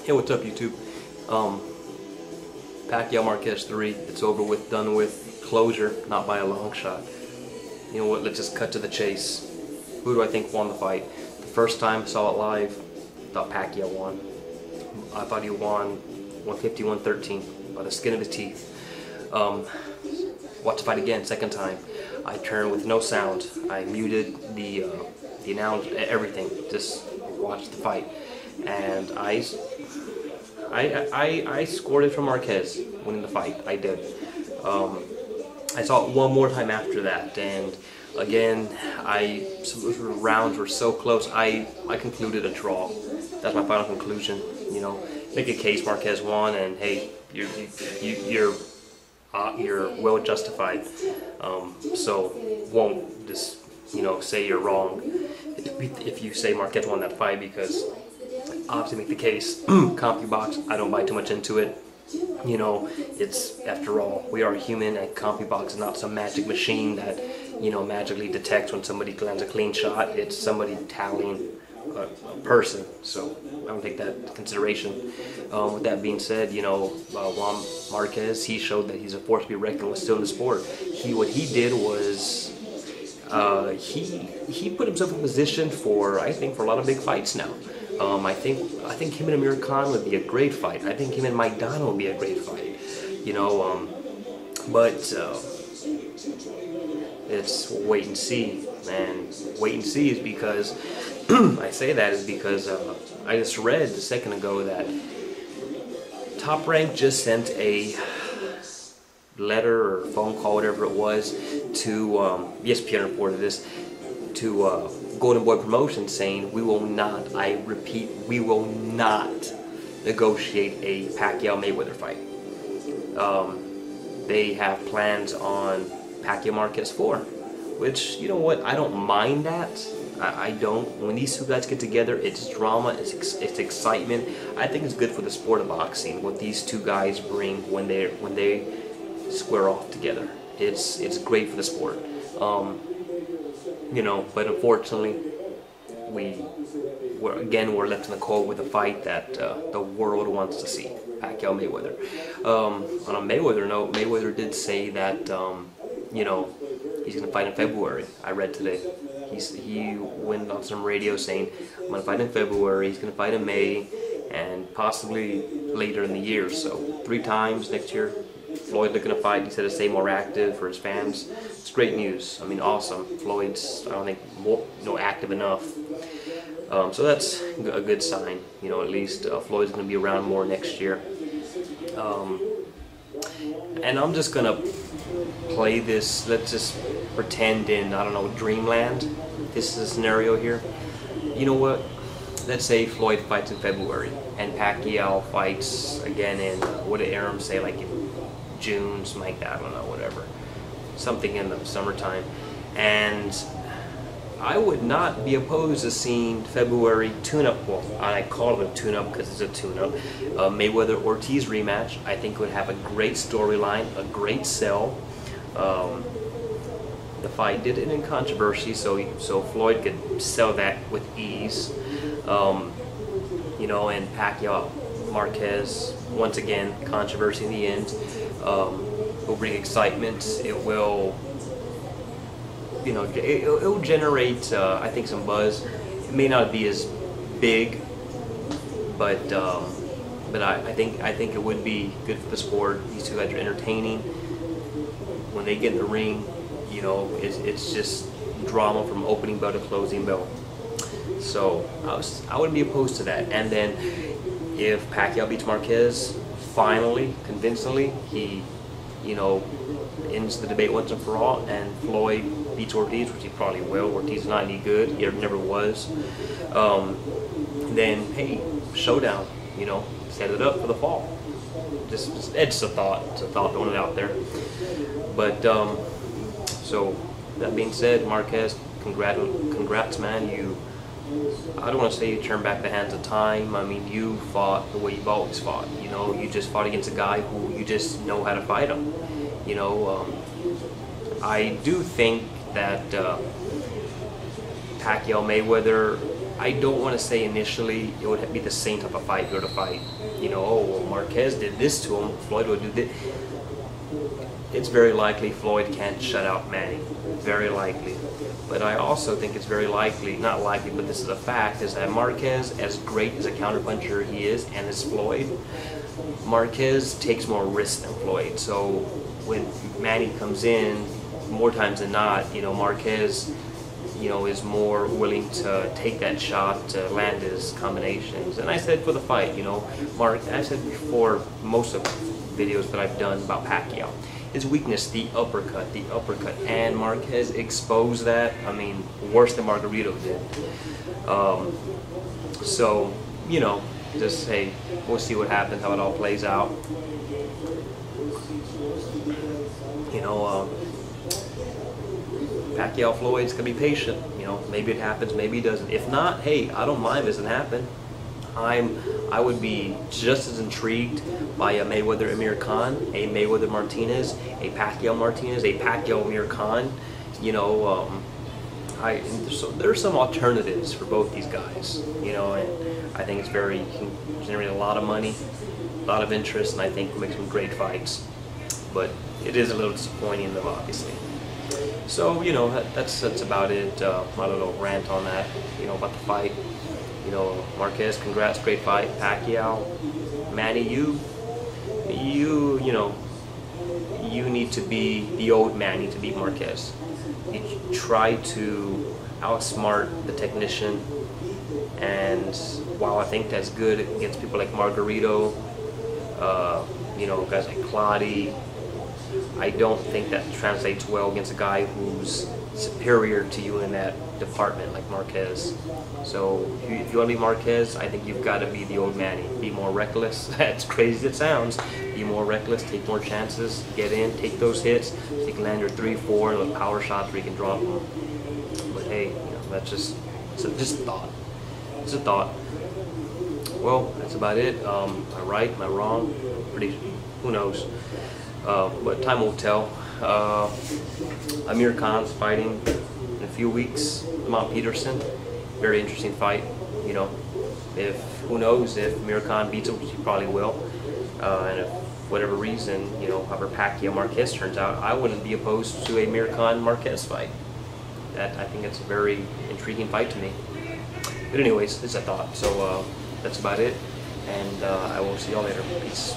Hey, what's up, YouTube? Pacquiao Marquez 3. It's over with, done with, closure, not by a long shot. You know what? Let's just cut to the chase. Who do I think won the fight? The first time I saw it live, I thought Pacquiao won. I thought he won 150-113 by the skin of his teeth. Watched the fight again, second time. I turned with no sound. I muted the announcement, everything. Just watched the fight, and I scored it from Marquez winning the fight. I did. I saw it one more time after that, and again, some of the rounds were so close. I concluded a draw. That's my final conclusion. You know, make a case Marquez won, and hey, you're well justified. So won't just say you're wrong if you say Marquez won that fight, because obviously make the case. CompuBox, I don't buy too much into it. It's, after all, we are human, and CompuBox is not some magic machine that magically detects when somebody lands a clean shot. It's somebody tallying a person, so I don't take that into consideration. With that being said, Juan Marquez, he showed that he's a force to be reckoned with still in the sport. What he did was he put himself in position for, I think, for a lot of big fights now. I think him and Amir Khan would be a great fight. I think him and Maidana would be a great fight. But it's wait and see. And wait and see is because I say that is because I just read a second ago that Top Rank just sent a letter or phone call, whatever it was, to ESPN reported this, to Golden Boy Promotions, saying we will not, I repeat, we will not negotiate a Pacquiao-Mayweather fight. They have plans on Pacquiao Marquez 4, which, you know what, I don't mind that. I don't. When these two guys get together, it's drama, it's excitement. I think it's good for the sport of boxing what these two guys bring when they square off together. It's great for the sport. But unfortunately, we're left in the cold with a fight that the world wants to see, Pacquiao Mayweather. On a Mayweather note, Mayweather did say that he's going to fight in February. I read today. He went on some radio saying, I'm going to fight in February, he's going to fight in May, and possibly later in the year. So 3 times next year. Floyd looking to fight. He said to stay more active for his fans. It's great news. I mean, awesome. Floyd's, I don't think, active enough. So that's a good sign. At least Floyd's going to be around more next year. And I'm just going to play this, let's just pretend in, I don't know, dreamland. This is a scenario here. You know what? Let's say Floyd fights in February and Pacquiao fights again in, what did Aram say, like in June, something like that, I don't know, whatever. Something in the summertime. And I would not be opposed to seeing February tune-up, well, I call it a tune-up because it's a tune-up, Mayweather-Ortiz rematch. I think it would have a great storyline, a great sell. The fight did end in controversy, so Floyd could sell that with ease. And Pacquiao Marquez, once again, controversy in the end, will bring excitement. It will, it will generate, I think, some buzz. It may not be as big, but I think it would be good for the sport. These two guys are entertaining. When they get in the ring, it's just drama from opening bell to closing bell. So I wouldn't be opposed to that. And then if Pacquiao beats Marquez, finally, convincingly, he, ends the debate once and for all, and Floyd beats Ortiz, which he probably will. Ortiz is not any good. He never was. Then, hey, showdown, set it up for the fall. It's a thought. It's a thought, throwing it out there. But, so, that being said, Marquez, congrats, man. I don't want to say you turned back the hands of time. I mean, you fought the way you've always fought. You just fought against a guy who you just know how to fight him. I do think that Pacquiao Mayweather I don't want to say initially it would be the same type of fight if you were to fight. You know, oh, well, Marquez did this to him, Floyd would do this. It's very likely Floyd can't shut out Manny. Very likely. But I also think it's very likely, not likely, but this is a fact, is that Marquez, as great as a counterpuncher he is, and as Floyd, Marquez takes more risk than Floyd. So when Manny comes in, more times than not, you know, Marquez, you know, is more willing to take that shot to land his combinations. And I said for the fight, you know, I said before most of the videos that I've done about Pacquiao, his weakness, the uppercut, and Marquez exposed that. I mean, worse than Margarito did. So, you know, just hey, we'll see what happens, how it all plays out. You know, Pacquiao Floyd's gonna be patient. You know, maybe it happens, maybe it doesn't. If not, hey, I don't mind if it doesn't happen. I would be just as intrigued by a Mayweather Amir Khan, a Mayweather Martinez, a Pacquiao Martinez, a Pacquiao Amir Khan. You know, there's some alternatives for both these guys. You know, and I think it's you can generate a lot of money, a lot of interest, and I think make some great fights. But it is a little disappointing, though, obviously. So, you know, that's about it. My little rant on that, you know, about the fight. You know, Marquez, congrats, great fight. Pacquiao, Manny, you know, you need to be the old Manny to beat Marquez. You try to outsmart the technician, and while I think that's good against people like Margarito, you know, guys like Claudio, I don't think that translates well against a guy who's superior to you in that department like Marquez. So if you want to be Marquez, I think you've got to be the old Manny. Be more reckless. As crazy as it sounds, be more reckless, take more chances, get in, take those hits, so you can land your 3-4, the power shots where you can drop them. But hey, you know, that's just a thought. It's a thought. Well, that's about it. Am I right? Am I wrong? Who knows? But time will tell. Amir Khan's fighting in a few weeks. Mount Peterson, very interesting fight. You know, who knows if Amir Khan beats him, which he probably will. And if whatever reason, you know, however Pacquiao Marquez turns out, I wouldn't be opposed to a Amir Khan Marquez fight. I think it's a very intriguing fight to me. But anyways, it's a thought. So that's about it, and I will see y'all later. Peace.